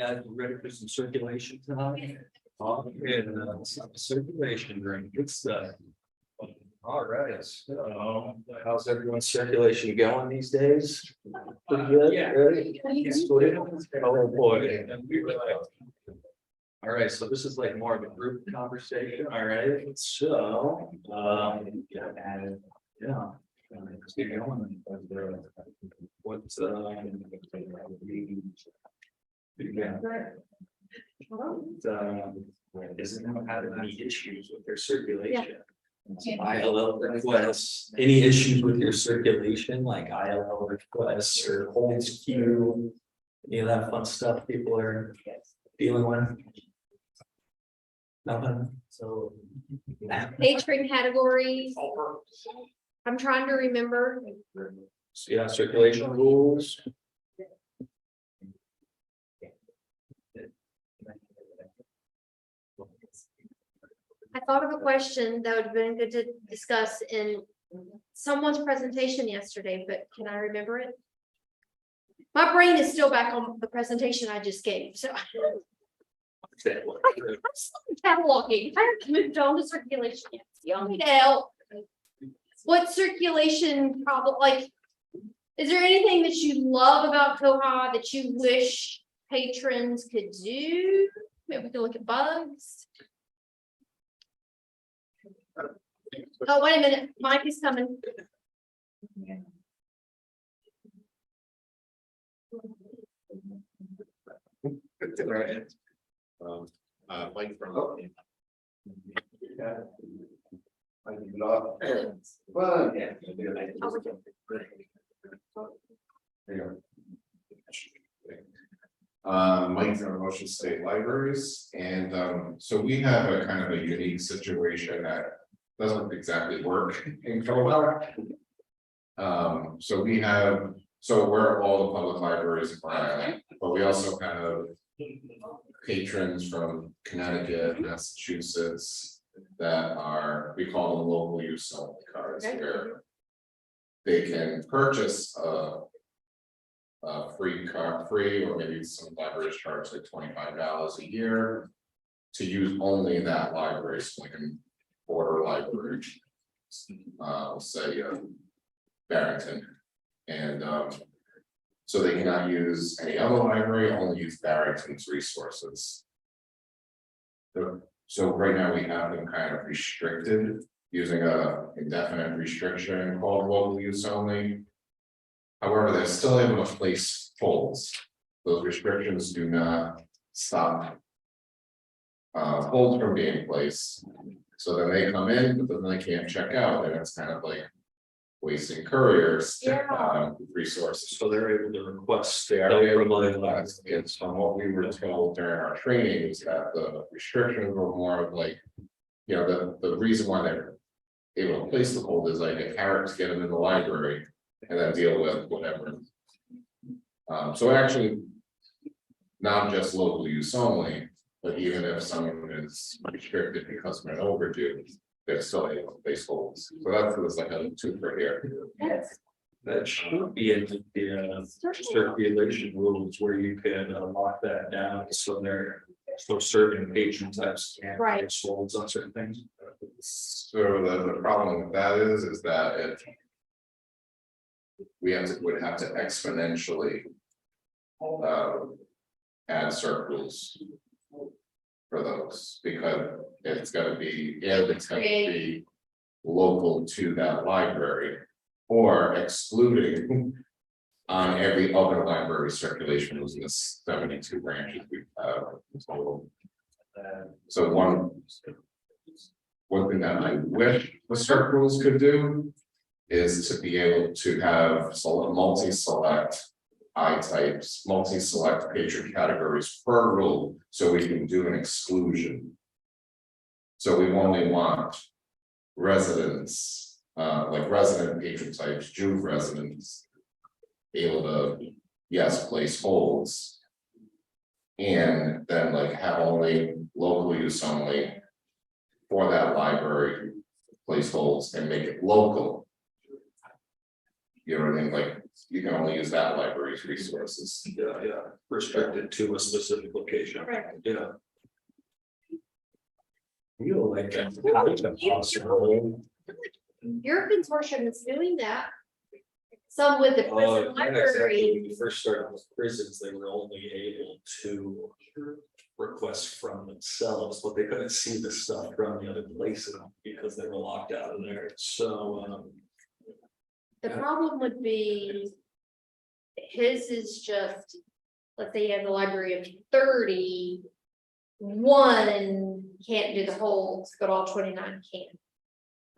guys ready for some circulation tonight? Oh, yeah, some circulation room, good stuff. All right, so how's everyone's circulation going these days? Pretty good? Yeah. Ready? Oh, boy. All right, so this is like more of a group conversation, all right, so, yeah. Let's get going. What's, doesn't know how to any issues with their circulation. ILL requests, any issues with your circulation, like ILL requests or holds queue, any of that fun stuff people are dealing with? Nothing, so. Patron categories. I'm trying to remember. So, yeah, circulation rules. I thought of a question that would have been good to discuss in someone's presentation yesterday, but can I remember it? My brain is still back on the presentation I just gave, so. Cataloging, I haven't moved on to circulation yet. Y'all need help. What circulation problem, like, is there anything that you love about Koha that you wish patrons could do? Maybe we can look at bugs. Oh, wait a minute, Mike is coming. Right. Mike from. Oh, Mike from Ocean State Libraries, and so we have a kind of a unique situation that doesn't exactly work in Koha. So we have, so we're all the public libraries in Rhode Island, but we also have patrons from Connecticut, Massachusetts that are, we call them local use only cards, where they can purchase a free card, or maybe some libraries charge like $25 a year to use only that library, so like a border library, say Barrington, and so they cannot use any other library, only use Barrington's resources. So right now we have them kind of restricted using a indefinite restriction called local use only. However, they're still able to place holds. Those restrictions do not stop holds from being placed. So then they come in, but then they can't check out, and it's kind of like wasting couriers resources. So they're able to request. They are able to request. It's on what we were told during our training is that the restrictions were more of like, you know, the reason why they're able to place the hold is like a carrot to get them in the library and then deal with whatever. So actually, not just local use only, but even if someone is restricted because of an overdue, they're still able to place holds. So that's like a two for here. yes. That should be in the circulation rules where you can lock that down, so they're so certain patron types can't Right. place holds on certain things. So the problem with that is that it would have to exponentially add circles for those, because it's gonna be, it's gonna be local to that library, or excluding on every other library circulation rules in the 72 branches we have total. So one thing that I wish the circles could do is to be able to have multi-select I-types, multi-select patron categories per rule, so we can do an exclusion. So we only want residents, like resident patron types, Juve residents, able to, yes, place holds. And then like have only local use only for that library, place holds and make it local. You know what I mean, like, you can only use that library's resources. Yeah, restricted to a specific location, Right. yeah. You like that possible. Your consortium is doing that. Some with the prison Yeah, exactly. library. When you first started with prisons, they were only able to request from themselves, but they couldn't see the stuff from the other places because they were locked out of there, so, The problem would be. His is just, let's say you have a library of 30. One can't do the holds, but all 29 can.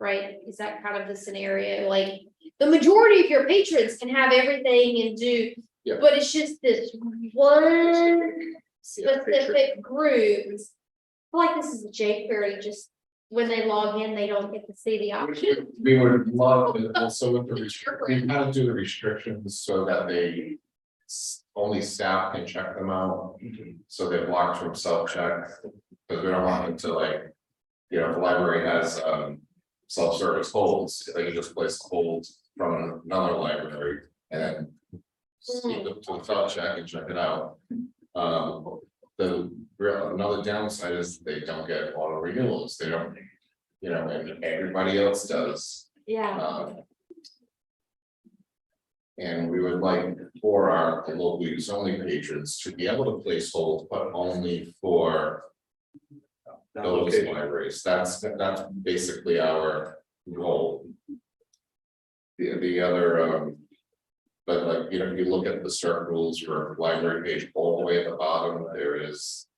Right? Is that kind of the scenario? Like, the majority of your patrons can have everything and do, Yeah. but it's just this one specific group. I feel like this is a jQuery, just when they log in, they don't get to see the option. We would love it also with the restriction, we kind of do the restrictions so that they. Only staff can check them out, so they're blocked from self-check, because we don't want them to like. You know, if the library has self-service holds, they can just place a hold from another library and then. Speak up to the self-check and check it out. Another downside is they don't get auto renewals, they don't. You know, and everybody else does. Yeah, And we would like for our local use only patrons to be able to place holds, but only for. Those okay. libraries, that's basically our goal. The other, but like, you know, if you look at the start rules for library page all the way at the bottom, there is.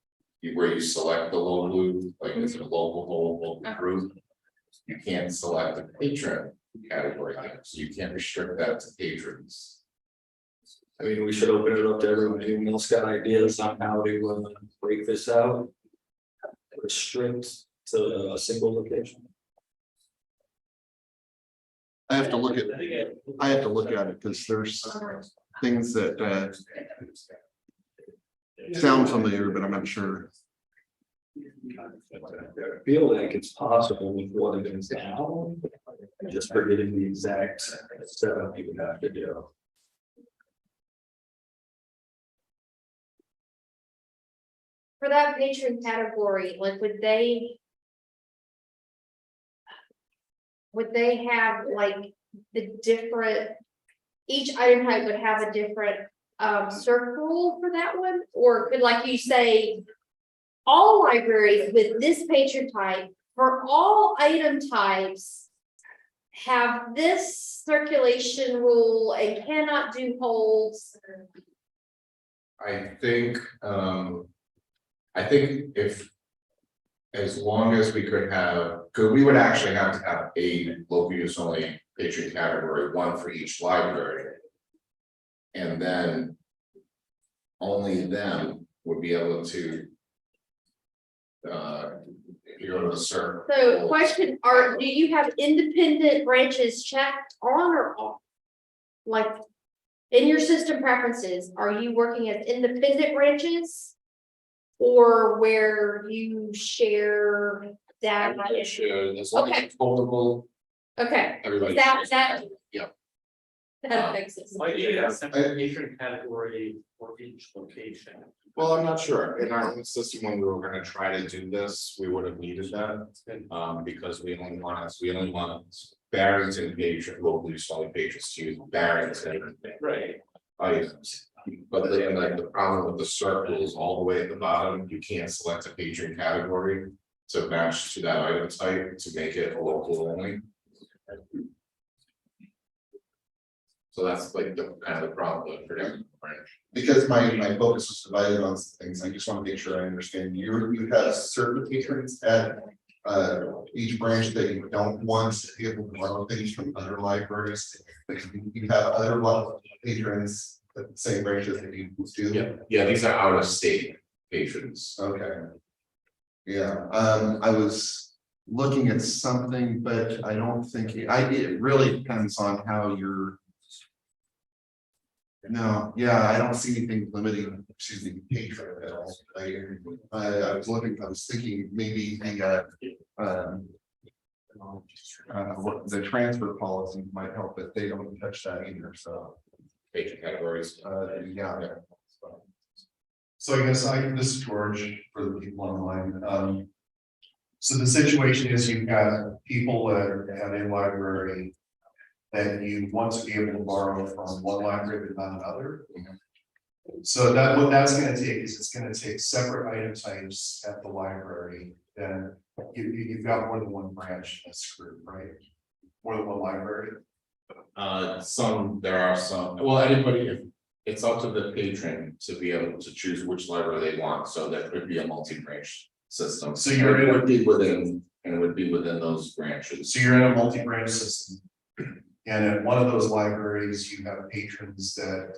Where you select the local, like it's a local group. You can't select a patron category, so you can't restrict that to patrons. I mean, we should open it up to everyone. Anyone else got ideas on how to break this out? Restrict to a single location. I have to look at it because there's things that sound familiar, but I'm not sure. I feel like it's possible with what it is now, just forgetting the exact setup you would have to do. for that patron category, like, would they? Would they have like the different, each item type would have a different circle for that one? Or could, like you say, all libraries with this patron type for all item types have this circulation rule and cannot do holds? I think if. As long as we could have, because we would actually have to have a local use only patron category, one for each library. And then. Only them would be able to. If you go to the server. So question, do you have independent branches checked on or off? Like, in your system preferences, are you working as independent branches? Or where you share data? As long as Okay. it's foldable, Okay, everybody. that. Yeah. That fixes. Why do you have segmentation category for each location? Well, I'm not sure. In our own system, when we were gonna try to do this, we would have needed that. Because we only want Barrington page, local use only pages to use Barrington. Right. Items. But then like the problem with the circles all the way at the bottom, you can't select a patron category to match to that item type to make it local only. So that's like the kind of the problem with Frederick branch. Because my focus was divided on some things, I just want to make sure I understand. You have certain patrons at each branch that you don't want to be able to borrow things from other libraries. But you have other patrons at the same branches that you do. Yeah, these are out of state patrons. Okay. Yeah, I was looking at something, but I don't think it really depends on how you're. No, yeah, I don't see anything limiting, excuse me, patron at all. I was thinking maybe the What the transfer policy might help, but they don't touch that either, so, Patron categories. yeah. So I guess this is George for the people online. So the situation is you've got people that have a library that you want to be able to borrow from one library but not another. So what that's gonna take is it's gonna take separate item types at the library. Then you've got more than one branch in this group, right? More than one library. There are some, well, anybody, if it's up to the patron to be able to choose which library they want, so that could be a multi-branch system. So you're it would be within, and it would be within those branches. So you're in a multi-branch system. And at one of those libraries, you have patrons that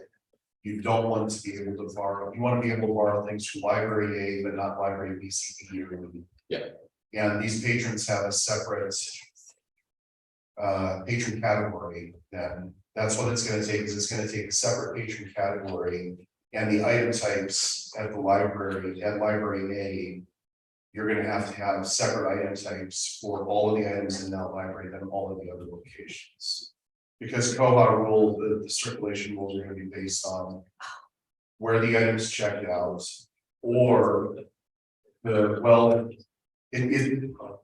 you don't want to be able to borrow. You want to be able to borrow things from library A, but not library B, C, D, or E. Yeah. And these patrons have a separate patron category. Then that's what it's going to take, is it's going to take a separate patron category and the item types at the library, at library A. You're going to have separate item types for all of the items in that library than all of the other locations. Because koha rule, the circulation rules are going to be based on where the items checked out, or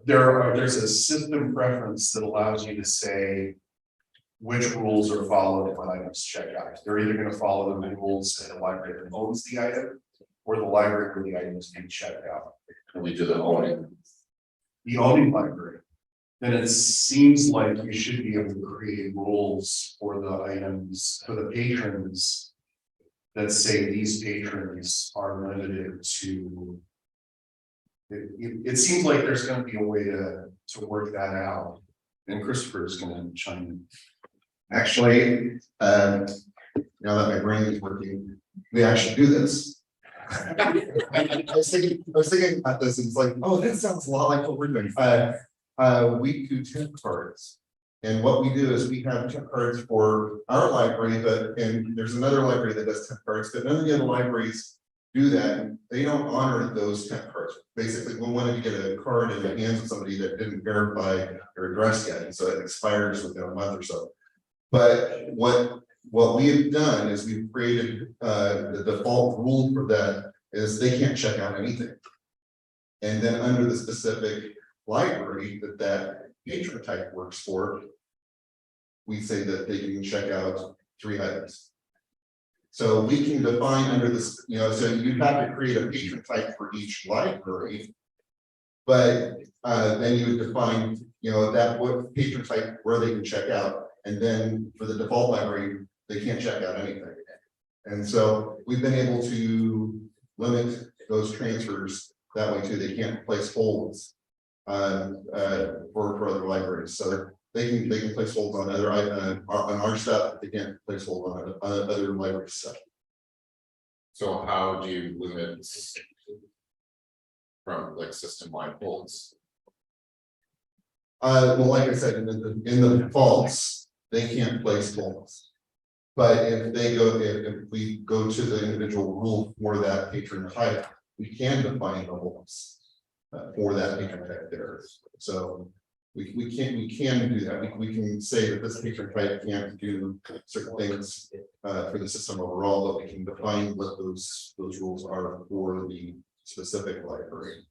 there's a system preference that allows you to say which rules are followed when items check out. They're either going to follow the rules that the library that owns the item, or the library where the item is being checked out. And we do the owning. The owning library, then it seems like you should be able to create rules for the items, for the patrons, that say these patrons are limited to. It seems like there's going to be a way to work that out, and Christopher is going to chime in. Actually, now that my brain is working, we actually do this. I was thinking about this, and it's like, oh, that sounds a lot like what we're doing. We do temp cards, and what we do is we have temp cards for our library, and there's another library that does temp cards, but none of the other libraries do that. They don't honor those temp cards. Basically, we wanted to get a card in the hands of somebody that didn't verify their address yet, and so it expires within a month or so. But what we have done is we've created the default rule for that is they can't check out anything. And then under the specific library that patron type works for, we say that they can check out 3 items. So we can define under this, so you have to create a patron type for each library. But then you would define, that what patron type where they can check out. And then for the default library, they can't check out anything. And so we've been able to limit those transfers that way too. They can't place holds for other libraries. So they can place holds on other on our stuff, but they can't place hold on other library stuff. So how do you limit from like system-wide holds? Well, like I said, in the defaults, they can't place holds. But if we go to the individual rule for that patron type, we can define the holds for that patron type there. So we can do that. We can say that this patron type can't do certain things for the system overall, but we can define what those rules are for the specific library.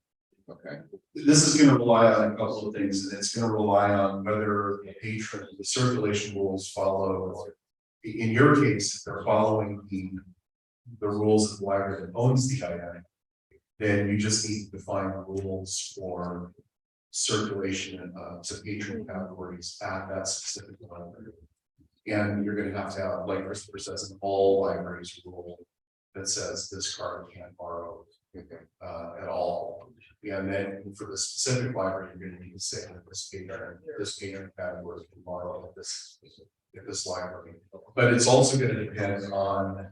Okay. This is going to rely on a couple of things, and it's going to rely on whether the circulation rules follow. In your case, if they're following the rules of the library that owns the item, then you just need to define the rules for circulation to patron categories at that specific library. And you're going to have, like Christopher says, an all libraries rule that says this card can't borrow at all. And then for the specific library, you're going to need to say that this patron category can borrow at this library. But it's also going to depend on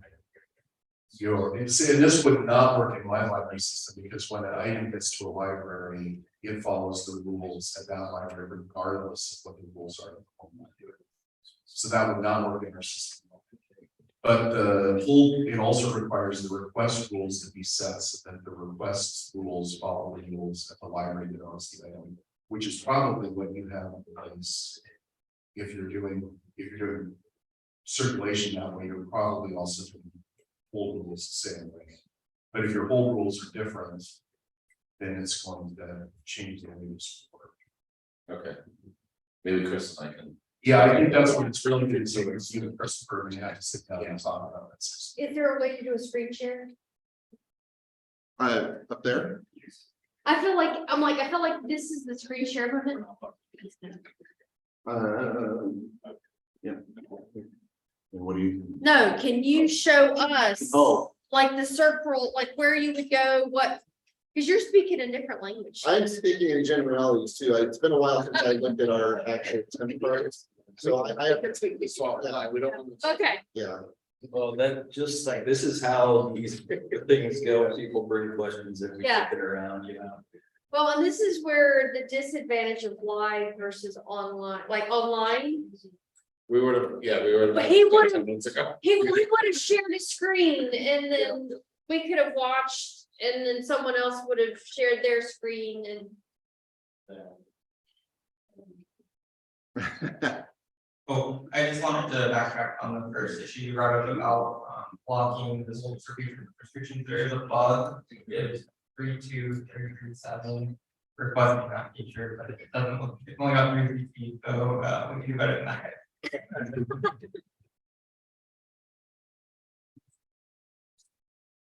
and this would not work in my library system, because when an item gets to a library, it follows the rules at that library regardless of what the rules are. So that would not work in our system. But it also requires the request rules to be set so that the request rules follow the rules at the library that owns the item. which is probably what you have is if you're doing circulation that way, you're probably also doing hold rules the same way. But if your hold rules are different, then it's going to change the way you support. Okay. Maybe Chris and I can. Yeah, I think that's what it's really good to say. It's you and Christopher, and you have to sit down and talk about it. Is there a way to do a screen share? Up there? I feel like this is the screen share button. Yeah. What do you? No, can you show us? Oh. Like the circle, like where you would go, what, because you're speaking a different language. I'm speaking in generalities too. It's been a while since I looked at our actual templates. So I have to take this off. Yeah, we don't. Okay, Yeah. Well, that just like, this is how these things go, people bring questions and we Yeah. kick it around, you know. well, and this is where the disadvantage of live versus online, like online. We would have, we would have. But he would've- 10 minutes ago. He would have shared a screen and then we could have watched and then someone else would have shared their screen and. Oh, I just wanted to backtrack on the first issue you brought up about blocking the whole restrictions. There is a bug. It's 32337 requesting that feature, but it doesn't look, it's only got 3 feet, so we can do better than that.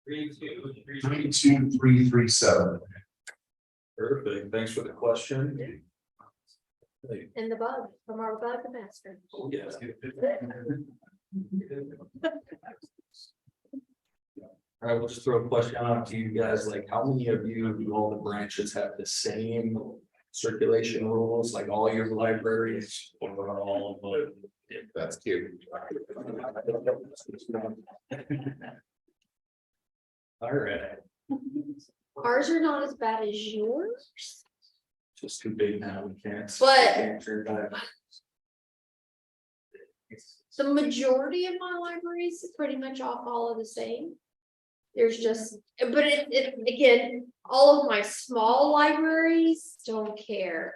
32337. Perfect, thanks for the question. And the bug from our bug master. Oh, yeah. All right, we'll just throw a question out to you guys, like how many of you, do all the branches have the same circulation rules, like all your libraries, or are all of them? That's cute. All right, Ours are not as bad as yours. just too big now, we can't. But- can't survive. The majority of my libraries pretty much all follow the same. There's just, but it again, all of my small libraries don't care.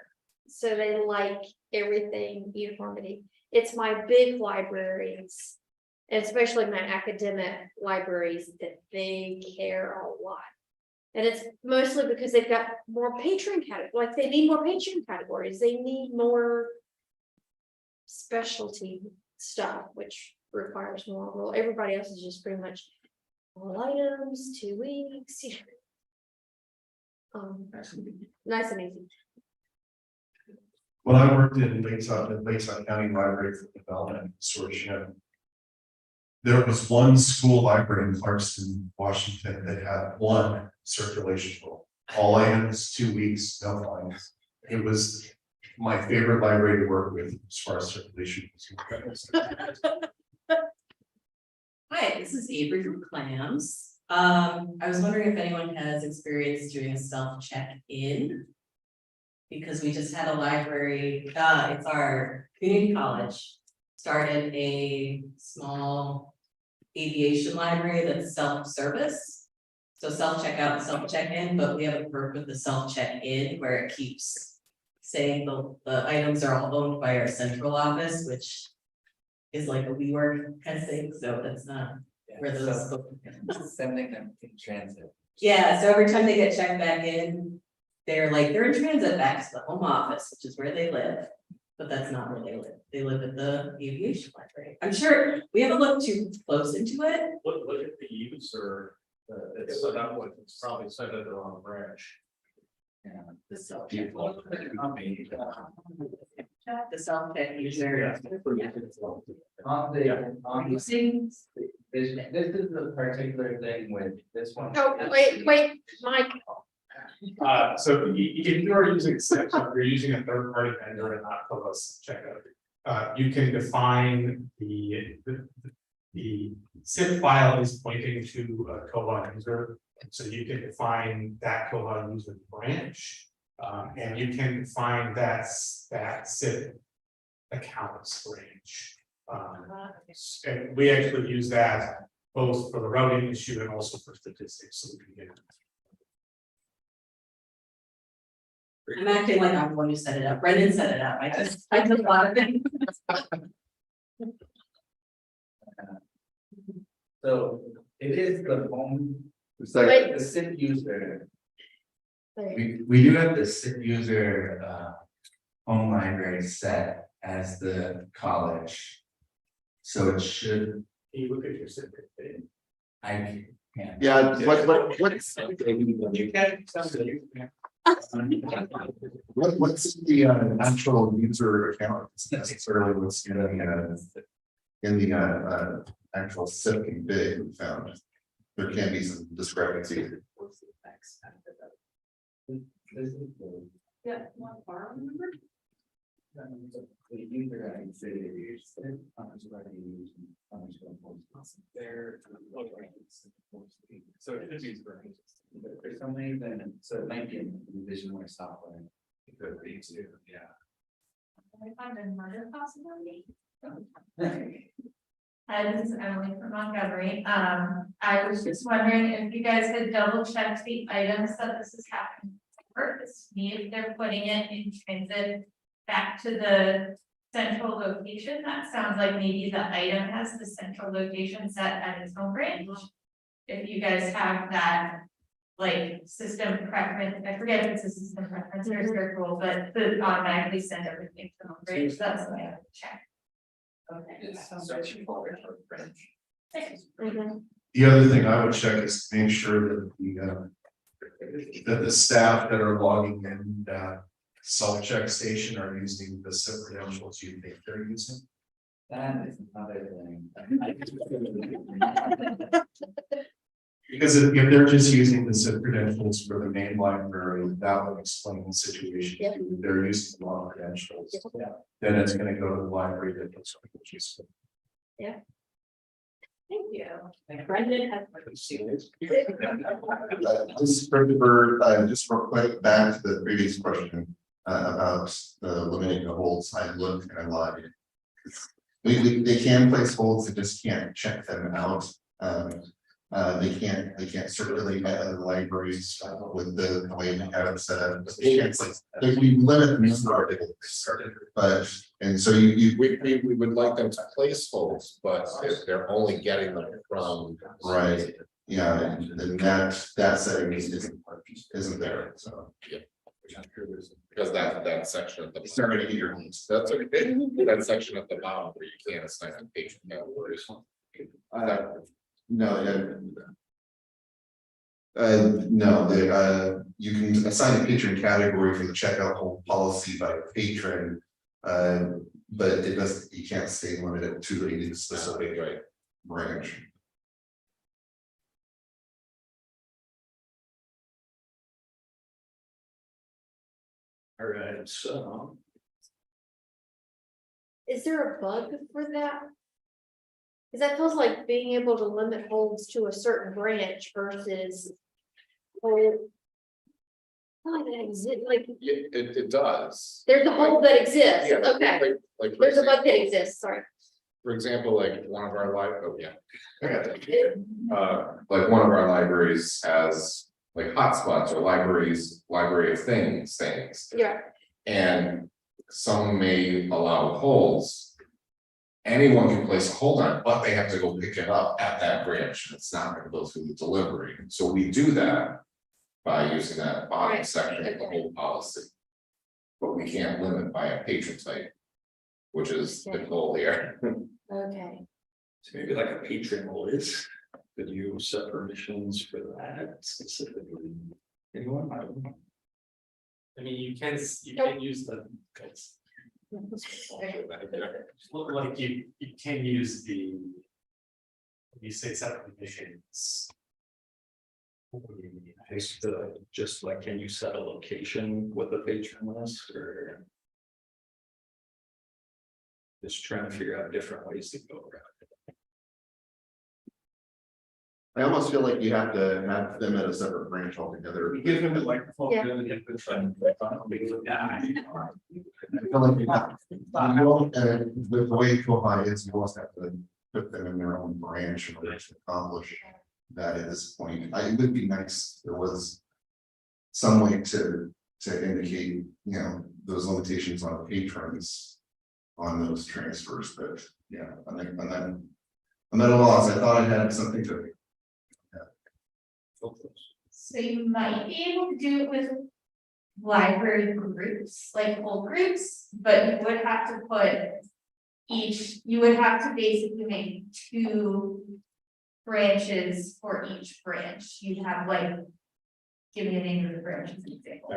So they like everything uniformity. It's my big libraries, and especially my academic libraries, that they care a lot. And it's mostly because they've got more patron categories, like they need more patron categories, they need more specialty stuff, which requires more rule. Everybody else is just pretty much all items, 2 weeks. Nice and easy. When I worked in Lakeside County Library for Development Consortium, there was one school library in Clarkston, Washington, that had one circulation rule. All items, 2 weeks, no fines. It was my favorite library to work with as far as circulation was concerned. Hi, this is Avery from Clams. I was wondering if anyone has experience doing a self-check-in. Because we just had a library, it's our community college, started a small aviation library that's self-service. So self-checkout and self-check-in, but we have a perk with the self-check-in where it keeps saying the items are all owned by our central office, which is like a WeWork kind of thing, so that's not where those. Sending them in transit. Yeah, so every time they get checked back in, they're in transit back to the home office, which is where they live, but that's not where they live. They live at the aviation library. I'm sure we haven't looked too close into it. Look at the user, it's so that one, it's probably sent it to the wrong branch. The self check. The self check user. On using, this is a particular thing with this one. Oh, wait, Mike, So if you are using SIG, so if you're using a third party vendor and not Koha checkout, you can define the SIG file is pointing to a Koha user. So you can define that Koha user branch, and you can define that SIG accounts range. And we actually use that both for the routing issue and also for statistics, so we can get I'm acting like I'm the one who set it up. Brendan set it up. I just a lot of things. So it is the home, It's like, Wait. the SIG user, Sorry. we do have the SIG user, home library set as the college. So it should, Can you look at your certificate? I can't. yeah, what's, You can, sounds good, you can. what's the actual user account? It's necessarily what's in the actual SIP config we found. There can be some discrepancy. Yeah, one bar, remember? The user I say how much already used, how much going forward. There. So it is for. But for some reason, so it might be in VisionWare software. It could be too, yeah. I find a murder possibility. Hi, this is Emily from Montgomery. I was just wondering if you guys had double checked the items that this is happening. First, see if they're putting it in transit back to the central location. That sounds like maybe the item has the central location set at its home branch. If you guys have that, like, system preference, I forget if it's a system preference or a circle, but to automatically send everything to home branch, that's what I have to check. The other thing I would check is to make sure that the staff that are logging in self-check station are using the SIP credentials you think they're using. That is another thing. Because if they're just using the SIP credentials for the main library, that would explain the situation. Yep. If they're using the wrong credentials, Yep. then it's gonna go to the library that looks like it's used. Thank you. Brendan has. Just for, just real quick, back to the previous question about limiting the holds. I looked and I lied. They can place holds, they just can't check them out. They can't circulate at other libraries with the way we have it set up. We limit the number of holds. But, and so We would like them to place holds, but if they're only getting them from. right, yeah, and then that setting isn't there, so. Because that section at the. It's not gonna get your holds. That's okay, that section at the bottom where you can't assign a patient categories. No, you can assign a patron category for the checkout hold policy by patron. But it doesn't, you can't stay limited to a specific branch. All right, so. Is there a bug for that? Cause that feels like being able to limit holds to a certain branch versus. Hold. Like, It does. there's a hold that exists, Yeah, okay, like, for there's a bug that example- exists, sorry. For example, like one of our Like one of our libraries has like hotspots or library of things. Yeah, And some may allow holds. Anyone can place a hold on, it, but they have to go pick it up at that branch. It's not gonna go through the delivery. So we do that by using that bottom Right, section of the okay. hold policy. But we can't limit by a patron type, which is the goal here. okay. So maybe like a patron list, could you set permissions for that specifically? Anyone? I don't know. I mean, you can use the. Look like you can use the. You say set permissions. Just like, can you set a location with a patron list or? Just trying to figure out different ways to go around it. I almost feel like you have to have them at a separate branch altogether. We give them the microphone. Yeah. Really get the trend. I feel like you have, the way koha is, you almost have to put them in their own branch in order to accomplish that at this point. It would be nice if there was some way to to indicate, those limitations on patrons on those transfers, but yeah, I'm at a loss. I thought I had something to. So you might be able to do it with library groups, like whole groups, but you would have to you would have to basically make 2 branches for each branch. You'd have like, give me a name of the branch as an example.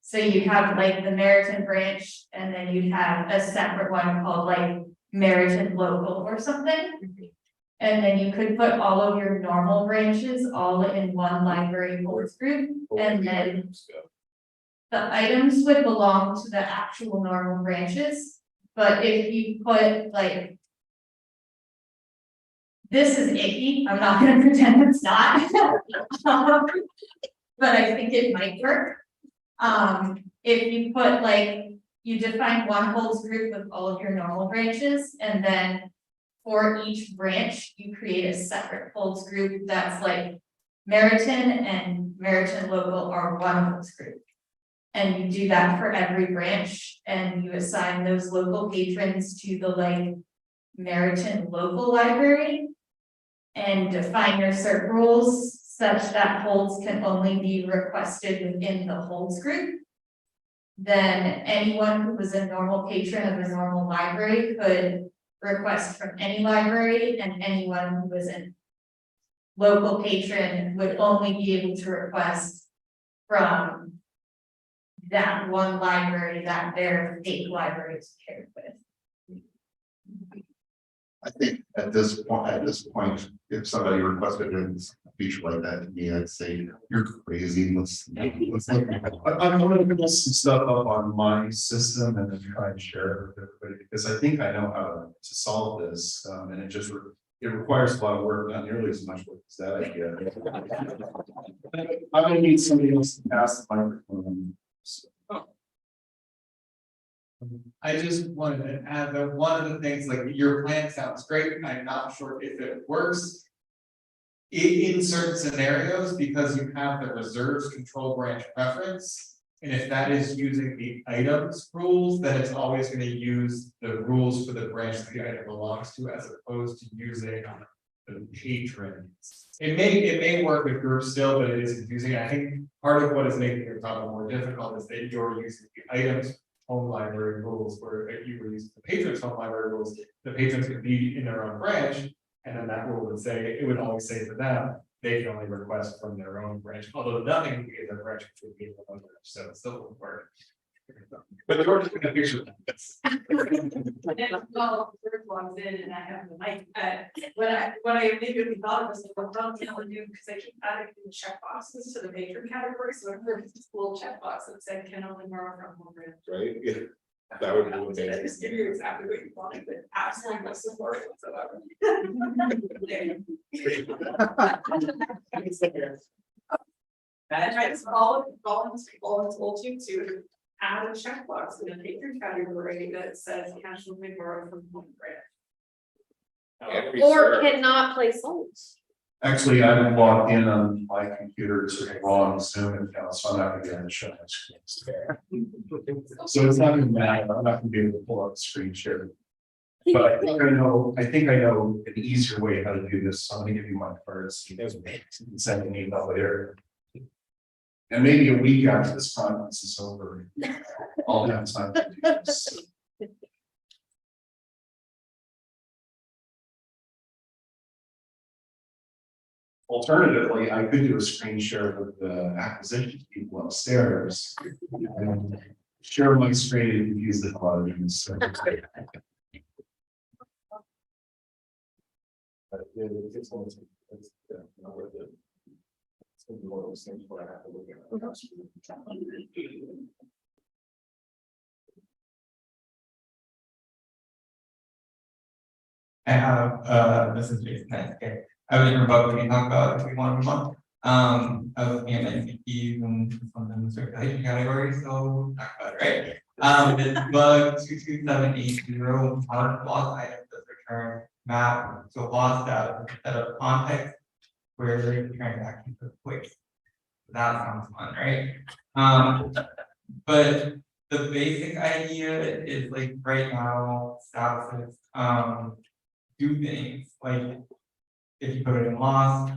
So you'd have like the Meriton branch, and then you'd have a separate one called like Meriton Local or something. And then you could put all of your normal branches all in one library holds group, and then the items would belong to the actual normal branches. But if you put like, this is icky, I'm not gonna pretend it's not. But I think it might work. If you put like, you define one holds group with all of your normal branches, and then for each branch, you create a separate holds group that's like Meriton and Meriton Local are one holds group. And you do that for every branch, and you assign those local patrons to the like Meriton Local Library. And define your cert rules such that holds can only be requested within the holds group. Then anyone who was a normal patron of a normal library could request from any library, and anyone who was a local patron would only be able to request from that one library that their state library is paired with. I think at this point, if somebody requested a feature like that to me, I'd say you're crazy. Let's look at it. I'm gonna pull some stuff up on my system and then try and share it with everybody, because I think I know how to solve this, and it requires a lot of work, not nearly as much work as that idea. I'm gonna need somebody else to pass the microphone. I just wanted to add that one of the things, like your plan sounds great, I'm not sure if it works. In certain scenarios, because you have the reserves control branch preference. And if that is using the items rules, then it's always going to use the rules for the branch that the item belongs to, as opposed to using the patrons. It may work with groups still, but it is confusing. I think part of what is making your problem more difficult is that you're using the items home library rules, where if you were using the patrons home library rules, the patrons could be in their own branch, and then that rule would say, it would always say for them, they can only request from their own branch, although nothing would be in their branch, which would be in their own branch, so it still won't work. But you're just gonna picture this. Well, first logs in and I have the mic, what I immediately thought of was what I'm telling you, because I keep adding the check boxes to the patron category, so I heard this little checkbox that said can only borrow from home branch. Right? Yeah. That would be Did I just give you exactly what you wanted, but absolutely no support whatsoever. I tried to follow and told you to add a checkbox in the patron category that says can only borrow from home branch. Or cannot place holds. Actually, I'm logged in on my computer to the wrong Zoom account, so I'm not gonna be able to show my screen. So it's not even matter, I'm not gonna be able to pull up the screen share. But I think I know an easier way how to do this, so I'm gonna give you my cards. You guys can send an email later. And maybe a week after this conference is over, I'll have time to do this. Alternatively, I could do a screen share with the acquisition people upstairs. And share my screen and use the volume. So. But yeah, it's one of those- it's, not worth it. It's gonna be one of those things where I have to look at. I have, this is Jason, okay, I was in about what we talked about if we want to move on. I was looking at my CPs and some of the circulation categories, so talk about it, right? It's bug 22780, hard loss items that return map to lost data instead of context where the transaction took place. That sounds fun, right? But the basic idea is like right now, statuses, do things like. If you put it in lost,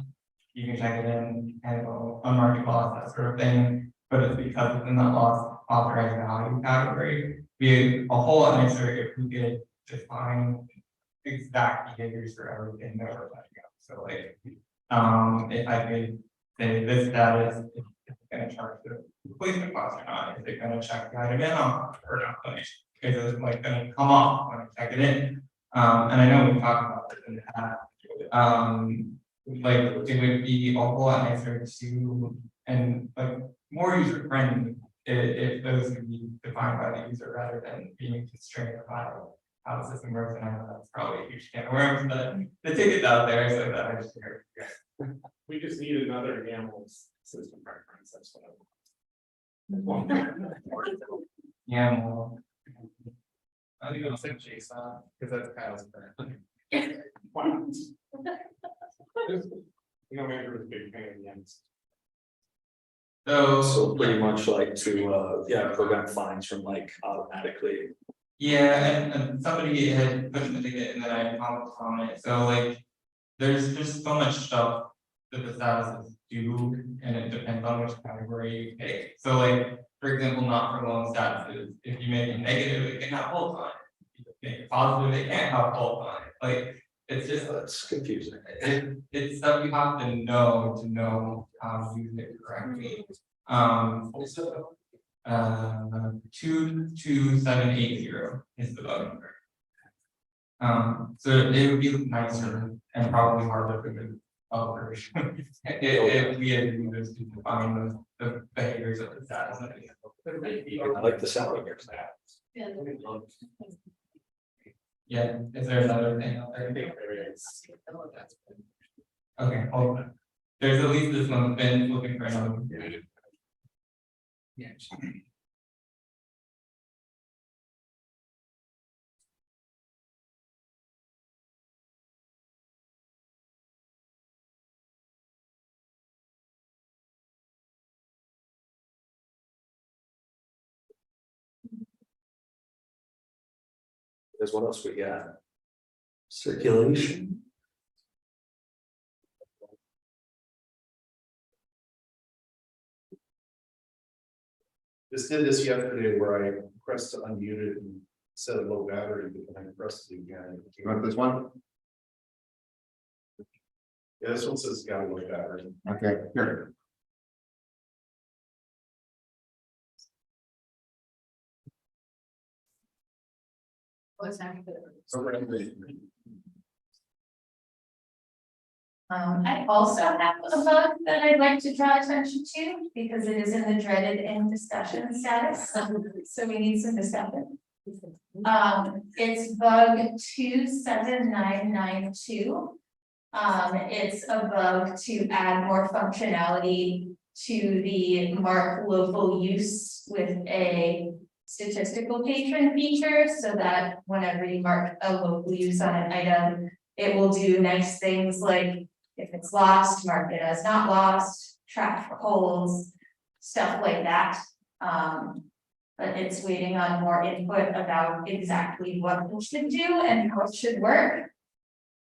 you can check it in and go unmarked loss, that sort of thing. But it's because it's in that lost authorized value category, be a whole lot nicer if we could define exact behaviors for everything that we're letting go. So like, if I could say this status, if it's gonna charge the replacement cost or not, is it gonna check the item in on or not? Like, is it like gonna come off when I check it in? And I know we talked about this in the past. Like it would be a whole lot nicer to and like more user friendly if those could be defined by the user rather than being constrained by how the system works. And I know that's probably a huge can of worms, but the ticket's out there, so that I just heard. We just need another YAML system preference, that's what I want. Yeah, well, I think I'll say JSON because that's Kyle's current. Wow. You know, maybe it was a big pain in the end. So pretty much like to, prevent fines from like automatically. Yeah, and somebody had put in the ticket and then I commented on it, so like. There's just so much stuff that the statuses do, and it depends on which category you pick. So like, for example, not for loan statuses, if you make it negative, it can have holds on it. If you make it positive, it can't have holds on it, like, it's just. That's confusing. It's stuff you have to know how to use it correctly. 22780 is the bug number. So it would be nicer and probably harder for the operation if we had users to define the behaviors of the status. I like the sound of your stats. Yeah, is there another thing out there? Okay, hold on. There's at least this one, been looking for another one. Yeah. There's what else we got? Circulation. Just did this yesterday where I pressed unmute it and set a low battery, but then I pressed it again. You want this one? Yeah, this one says it's got a low battery. Okay, here. What's that? So I also have a bug that I'd like to draw attention to because it is in the dreaded in discussion status, so we need some discussion. It's bug 27992. It's a bug to add more functionality to the mark local use with a statistical patron feature, so that whenever you mark a local use on an item, it will do nice things like if it's lost, mark it as not lost, track for holds, stuff like that. But it's waiting on more input about exactly what it should do and how it should work.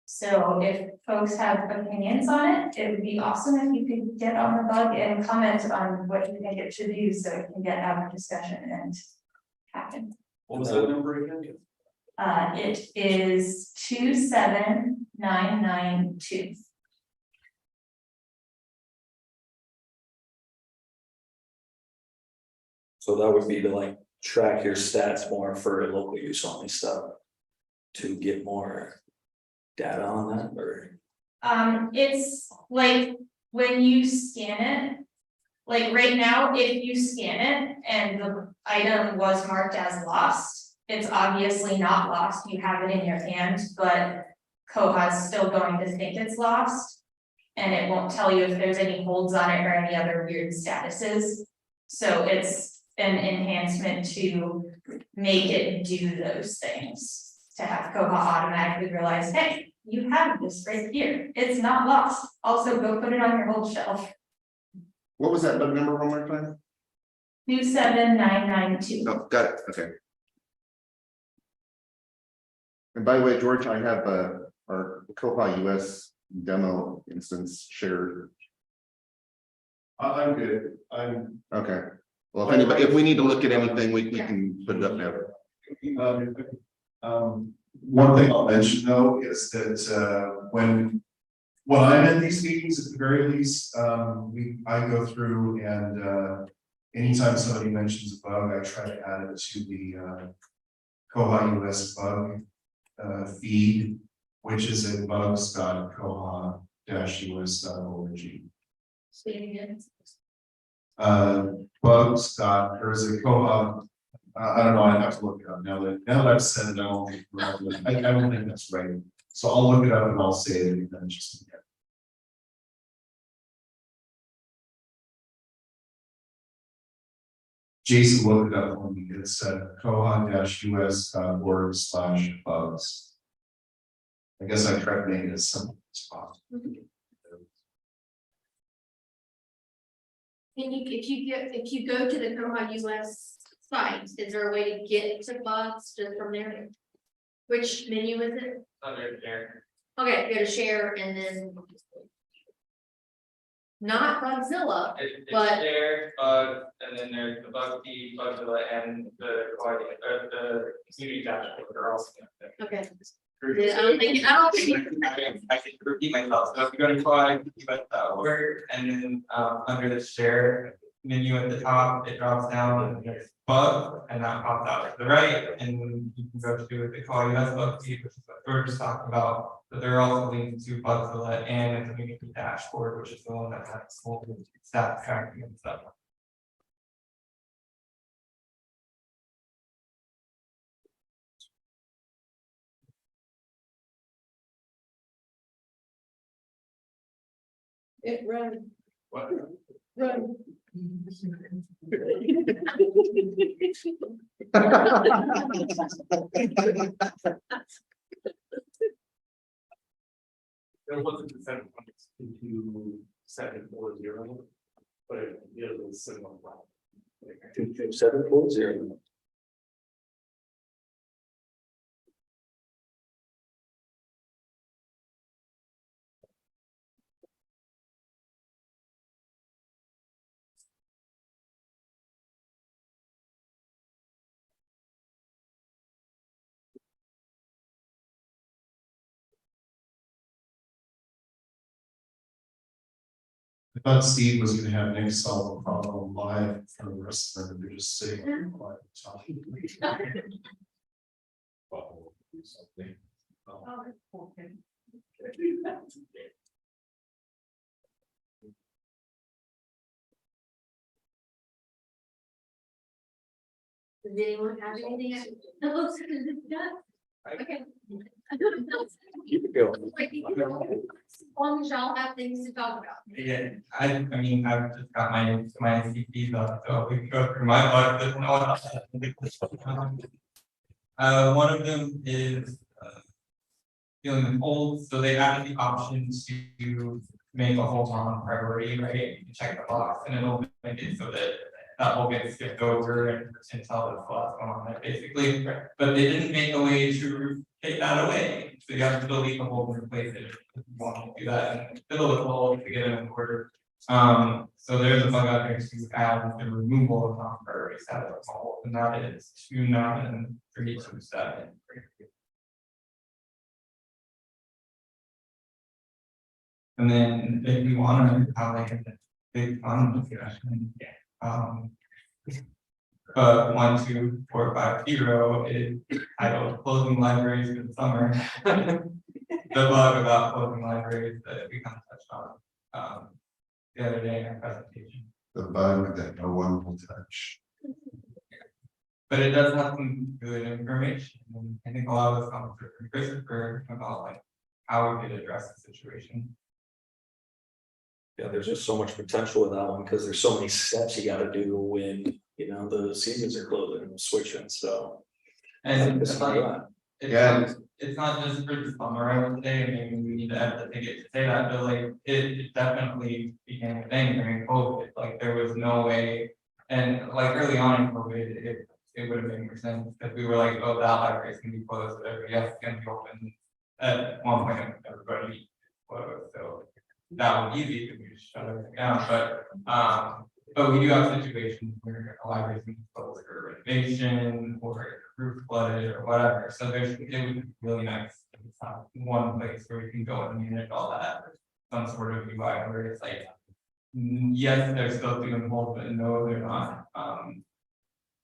So if folks have opinions on it, it would be awesome if you could get on the bug and comment on what you think it should do, so it can get out of discussion and happen. What was that number again? It is 27992. So that would be to like track your stats more for local use only stuff. To get more data on that, or? It's like when you scan it. Like right now, if you scan it and the item was marked as lost, it's obviously not lost, you have it in your hand, but Koha is still going to think it's lost. And it won't tell you if there's any holds on it or any other weird statuses. So it's an enhancement to make it do those things. To have Koha automatically realize, hey, you have this right here, it's not lost, also go put it on your hold shelf. What was that number one more time? 27992. Oh, got it, okay. And by the way, George, I have our koha-US demo instance shared. I'm good, Okay. Well, if anybody, if we need to look at anything, we can put it up now. one thing I'll mention though is that, when I'm in these meetings, at the very least, I go through and, anytime somebody mentions a bug, I try to add it to the, koha-US bug, feed, which is at bugs.koha-us.org. Say it again. There is a koha, I don't know, I have to look it up now that I've said it, I don't think that's right. So I'll look it up and I'll say it and then just. Jason looked it up for me, it's koha-us.org/bugs. I guess I tried to make it as simple as possible. Can you, if you go to the koha-US site, is there a way to get to bugs just from there? Which menu is it? Under there. Okay, go to share and then. Not Bugzilla, It's But- there, and then there's the bug feed, Bugzilla, and the community dashboard are also there. okay. I don't think. I can repeat myself, so if you go to koha-us.org and then under the share menu at the top, it drops down and there's bug and that pops out to the right, and you can go to the koha-us bug feed, which is what George was talking about. But there are also links to Bugzilla and a community dashboard, which is the one that has full staff tracking and stuff. It run. What? Run. There wasn't the 7.2.740, but it was similar. 22740. I thought Steve was gonna have Nick solve the problem live for the rest of them, they're just sitting quiet talking. Something. Does anyone have anything? No, okay. Keep it going. As long as y'all have things to talk about. Yeah, I mean, I've just got my CPs up, so we can go through my bug, there's no one else. One of them is dealing with holds, so they added the option to make a hold on priority, right? You can check the box and it'll make it so that that will get skipped over and tell us what's going on there, basically. But they didn't make a way to take that away, so you have to delete the hold and replace it if you want to do that and fiddle with the hold to get it in order. So there's a bug out there to add the removal of non-priority status of hold, and that is 29327. And then if you want to have like a big fun discussion, 12450 is titled closing libraries for the summer. The bug about closing libraries that we kind of touched on the other day in our presentation. The bug that no one will touch. But it does have some good information, and I think a lot of this comes from Christopher about like how we could address the situation. Yeah, there's just so much potential with that one because there's so many steps you gotta do when, you know, the seasons are closing and switching, so. And It's it's not like, that. It's not just for the summer, I would say, I mean, we need to have the ticket to say that, but like, it definitely became a thing during COVID, like, there was no way. And like early on in COVID, it would have made more sense, if we were like, oh, that library is gonna be closed, but everybody else is gonna be open. At one point, everybody was, so that would be easy, if we just shut everything down, but we do have situations where a library is being closed for renovation or roof flooded or whatever. So it would be really nice to have one place where you can go and manage all that. Some sort of UI where it's like, yes, they're still doing hold, but no, they're not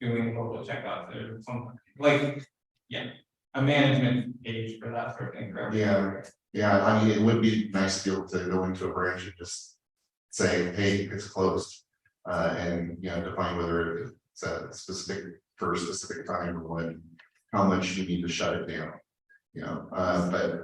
doing local checkouts or something like, yeah, a management page for that sort of thing. For everyone. Yeah, I mean, it would be nice to be able to go into a branch and just say, hey, it's closed. And, you know, define whether it's a specific, for a specific time or when, how much you need to shut it down. You know, but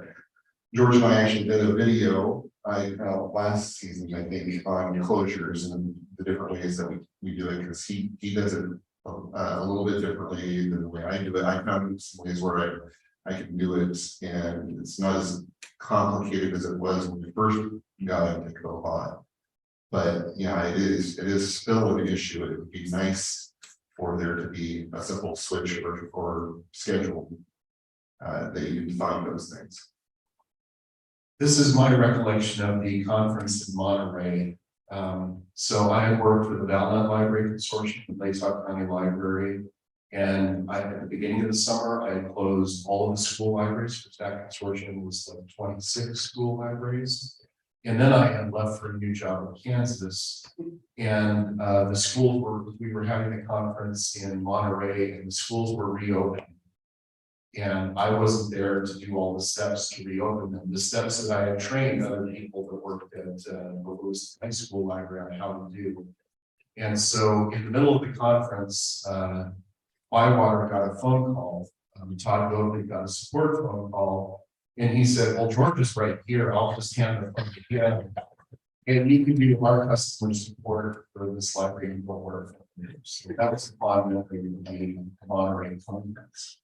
George and I actually did a video, last season, I think, on closures and the different ways that we do it, because he does it a little bit differently than the way I do it. I found some ways where I can do it, and it's not as complicated as it was when we first got into Koha. But yeah, it is still an issue. It would be nice for there to be a simple switch or schedule that you can find those things. This is my recollection of the conference in Monterey. So I had worked with the Valnut Library Consortium, the Latah County Library. And at the beginning of the summer, I had closed all of the school libraries, because that consortium was like 26 school libraries. And then I had left for a new job in Kansas. And the schools we were having a conference in Monterey, and the schools were reopening. And I wasn't there to do all the steps to reopen them. The steps that I had trained other people that worked at the high school library on how to do. And so in the middle of the conference, Bywater got a phone call. Todd Goldman got a support phone call. And he said, well, George is right here. I'll just hand the phone to him. And you can be our customer support for this library and work. So that was the fun memory of the Monterey conference.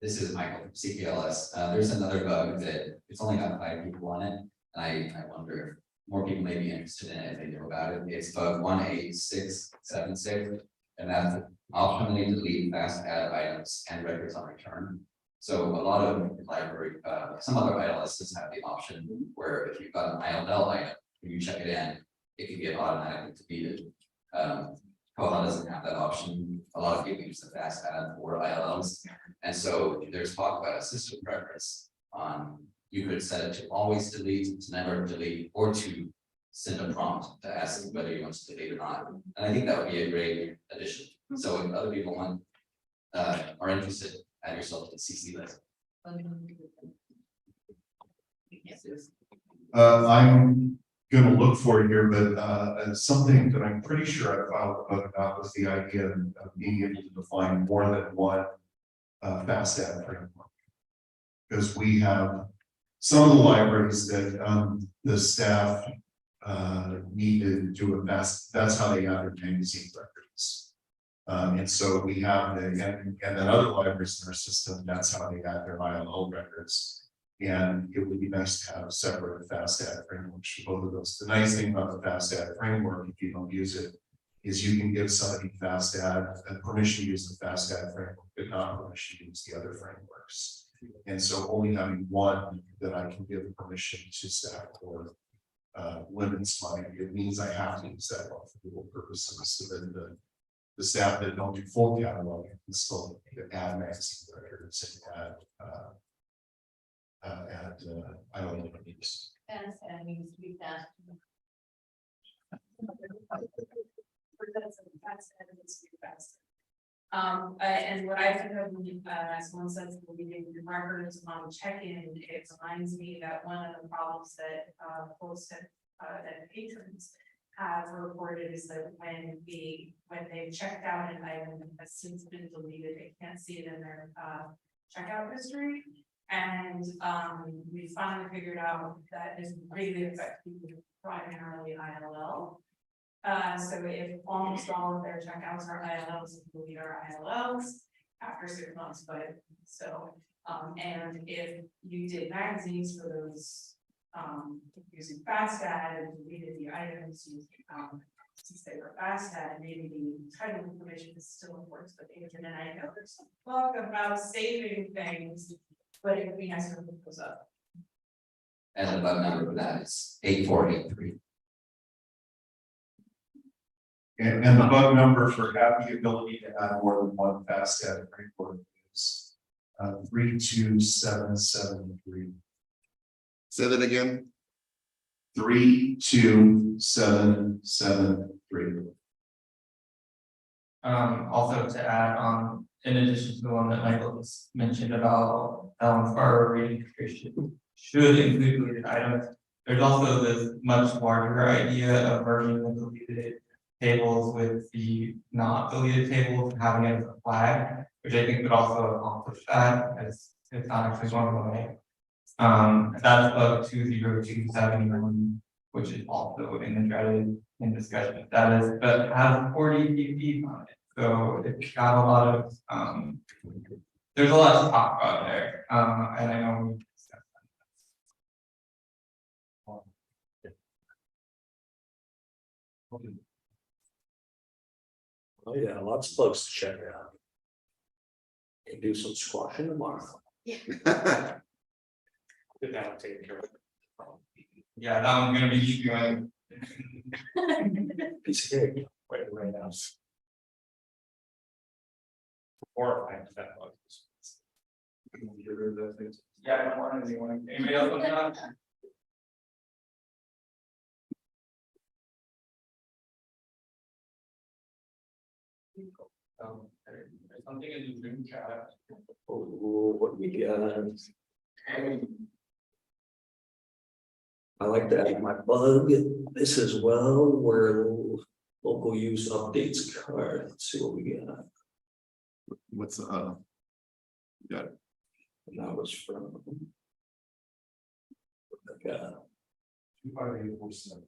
This is Michael from CPLS. There's another bug that it's only got 5 people on it. And I wonder if more people may be interested in it if they know about it. It's bug 18676, and that's optionally delete fast add items and records on return. So a lot of library, some other ILSs have the option where if you've got an ILL item, when you check it in, it can get automatically deleted. Koha doesn't have that option. A lot of people use the fast add for ILLs. And so there's talk about a system preference on you could set it to always delete, to never delete, or to send a prompt to ask whether you want to delete or not. And I think that would be a great addition. So if other people want are interested, add yourself to the CC list. I'm gonna look for it here, but something that I'm pretty sure I filed a book about was the idea of being able to define more than one fast add framework. Because we have some of the libraries that the staff need to do a fast, that's how they add their magazine records. And so we have and then other libraries in our system, that's how they add their ILO records. And it would be nice to have separate fast add frameworks for both of those. The nice thing about the fast add framework, if you don't use it, is you can give somebody fast add permission to use the fast add framework, but not permission to use the other frameworks. And so only having one that I can give permission to staff or limits my, it means I have to use that one for legal purposes, so that the staff that don't do full catalog can still add magazine records and I don't know what it means. Fast add means to be fast. And what I think of, as one says, will be the records on check-in, it reminds me that one of the problems that, folks that patrons have reported is that when they've checked out an item has since been deleted, they can't see it in their, checkout history. And we finally figured out that is really affecting primarily ILL. So if almost all of their checkouts are ILLs, we are ILLs after 6 months, but so, and if you did magazines for those, using FastAd and deleted the items, since they were FastAd, maybe the title information is still important, but the internet, I know there's some talk about saving things, but it would be nice to look those up. And the bug number for that is 8483. And the bug number for have the ability to add more than one fast add report is 32773. Say that again. 32773. Also to add on, in addition to the one that Michael just mentioned about our reading should include deleted items. There's also this much larger idea of merging the deleted tables with the not deleted tables and having it as a flag, which I think would also accomplish that, as it's not actually one of them. That's bug 20271, which is also in the dreaded in discussion. That is, but has 40 PPs on it. So it's got a lot of there's a lot to talk about there. And I know we discussed that. Oh yeah, lots of folks to check it out. Can do some squashing tomorrow. Good now, taking care of it. Yeah, that one's gonna be easy one. Piece of cake. Right now. Horrifying that was. Yeah, I don't want anyone. Anybody else want that? There's something in the Zoom chat. Oh, what we got? I like to add my bug, this as well, where local use updates card, let's see what we got. What's And that was from. Like, 25847.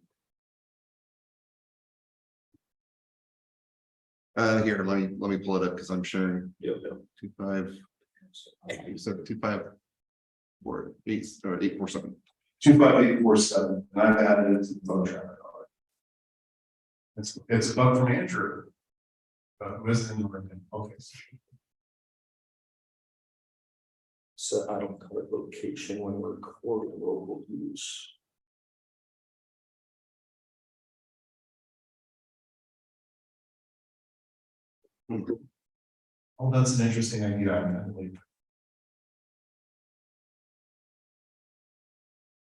Here, let me pull it up because I'm sharing. Yep. 25. You said 254 or 847. 25847, and I've added it to the phone tracker. It's a bug from Andrew. Who is in the room? Okay. So I don't cover location when we're recording local use. Oh, that's an interesting idea. I believe.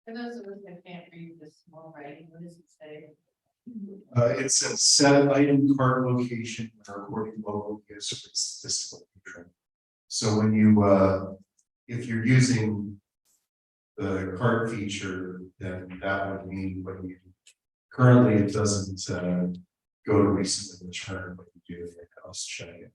For those of us that can't read this small writing, what does it say? It says set item cart location when recording local use for statistical feature. So when you if you're using the cart feature, then that would mean when you currently it doesn't go to recently returned when you do your house check-in.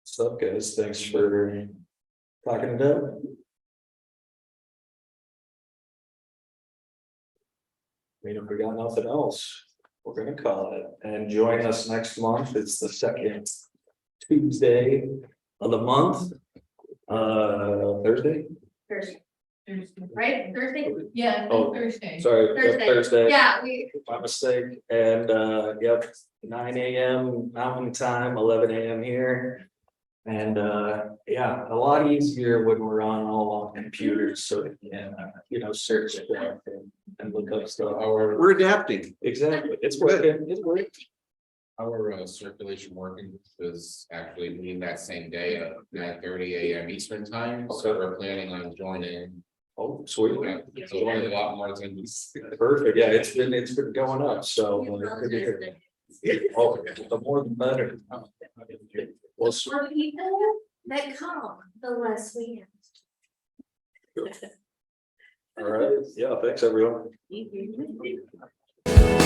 What's up, guys? Thanks for talking it out. I mean, if we got nothing else, we're gonna call it. And join us next month. It's the second Tuesday of the month. Thursday? Thursday. Right, Thursday? Yeah, Oh, Thursday. Sorry, Thursday. Yeah, My mistake. And yep, 9 AM Mountain Time, 11 AM here. And yeah, a lot easier when we're on all on computers, so we can search stuff and look up stuff. We're adapting. Exactly, it's working, it's working. Our circulation working is actually meeting that same day at 9:30 AM Eastern time, so we're planning on joining. Oh, sweet. So only a lot more than Perfect, yeah, it's been going up, so. Good to hear. Oh, the more the better. Well, for people that come, the less we have. all right, yeah, thanks, everyone. Mhm.